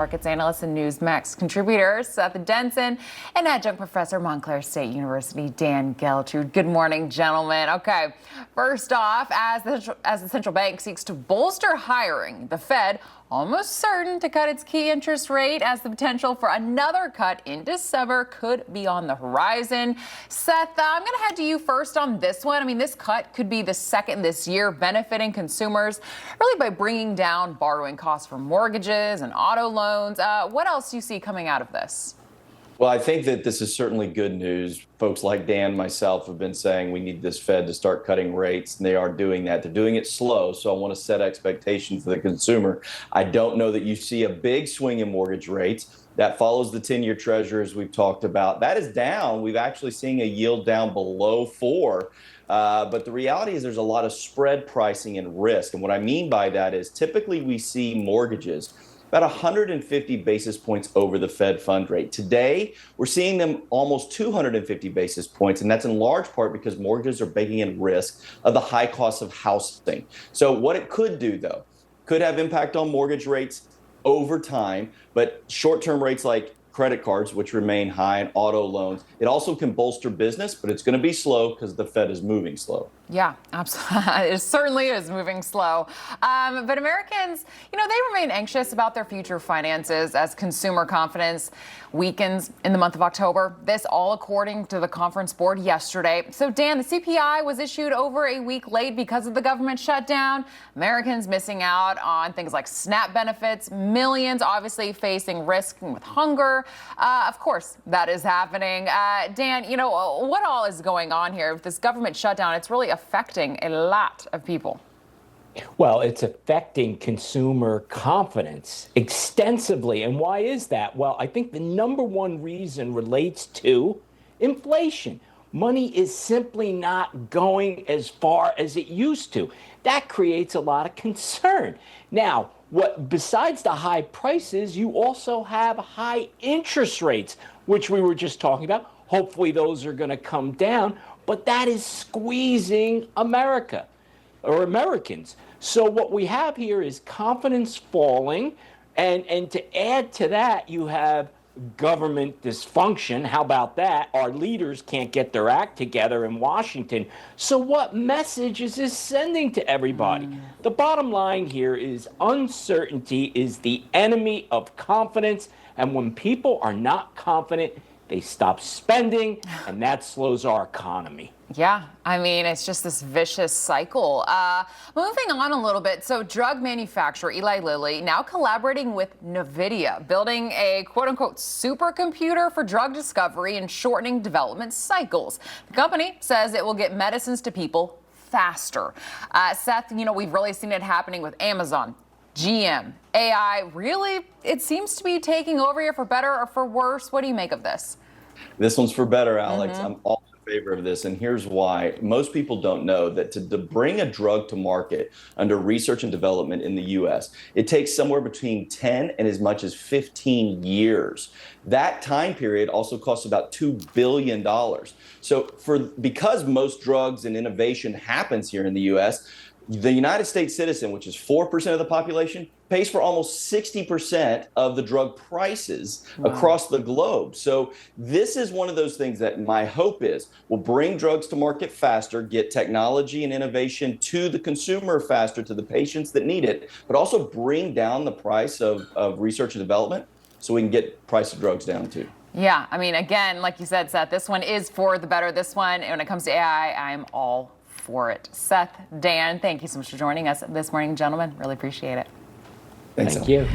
Markets analyst and NewsMax contributor Seth Denson and adjunct professor Montclair State University Dan Geltrude. Good morning, gentlemen. Okay, first off, as the central bank seeks to bolster hiring, the Fed almost certain to cut its key interest rate as the potential for another cut in December could be on the horizon. Seth, I'm going to head to you first on this one. I mean, this cut could be the second this year, benefiting consumers really by bringing down borrowing costs for mortgages and auto loans. What else do you see coming out of this? Well, I think that this is certainly good news. Folks like Dan, myself, have been saying we need this Fed to start cutting rates, and they are doing that. They're doing it slow, so I want to set expectations for the consumer. I don't know that you see a big swing in mortgage rates. That follows the 10-year Treasury, as we've talked about. That is down. We've actually seen a yield down below 4. But the reality is there's a lot of spread pricing and risk. And what I mean by that is typically we see mortgages about 150 basis points over the Fed fund rate. Today, we're seeing them almost 250 basis points, and that's in large part because mortgages are baking in risk of the high cost of housing. So what it could do, though, could have impact on mortgage rates over time, but short-term rates like credit cards, which remain high, and auto loans. It also can bolster business, but it's going to be slow because the Fed is moving slow. Yeah, absolutely. It certainly is moving slow. But Americans, they remain anxious about their future finances as consumer confidence weakens in the month of October. This all according to the Conference Board yesterday. So, Dan, the CPI was issued over a week late because of the government shutdown. Americans missing out on things like SNAP benefits, millions obviously facing risk with hunger. Of course, that is happening. Dan, what all is going on here with this government shutdown? It's really affecting a lot of people. Well, it's affecting consumer confidence extensively. And why is that? Well, I think the number one reason relates to inflation. Money is simply not going as far as it used to. That creates a lot of concern. Now, besides the high prices, you also have high interest rates, which we were just talking about. Hopefully those are going to come down, but that is squeezing America or Americans. So what we have here is confidence falling, and to add to that, you have government dysfunction. How about that? Our leaders can't get their act together in Washington. So what message is this sending to everybody? The bottom line here is uncertainty is the enemy of confidence. And when people are not confident, they stop spending, and that slows our economy. Yeah, I mean, it's just this vicious cycle. Moving on a little bit. So drug manufacturer Eli Lilly now collaborating with NVIDIA, building a quote-unquote supercomputer for drug discovery and shortening development cycles. The company says it will get medicines to people faster. Seth, we've really seen it happening with Amazon, GM, AI. Really, it seems to be taking over here for better or for worse. What do you make of this? This one's for better, Alex. I'm all in favor of this, and here's why. Most people don't know that to bring a drug to market under research and development in the U.S., it takes somewhere between 10 and as much as 15 years. That time period also costs about $2 billion. So because most drugs and innovation happens here in the U.S., the United States citizen, which is 4% of the population, pays for almost 60% of the drug prices across the globe. So this is one of those things that my hope is will bring drugs to market faster, get technology and innovation to the consumer faster, to the patients that need it, but also bring down the price of research and development so we can get price of drugs down too. Yeah, I mean, again, like you said, Seth, this one is for the better. This one, when it comes to AI, I'm all for it. Seth, Dan, thank you so much for joining us this morning, gentlemen. Really appreciate it. Thanks. Thank you.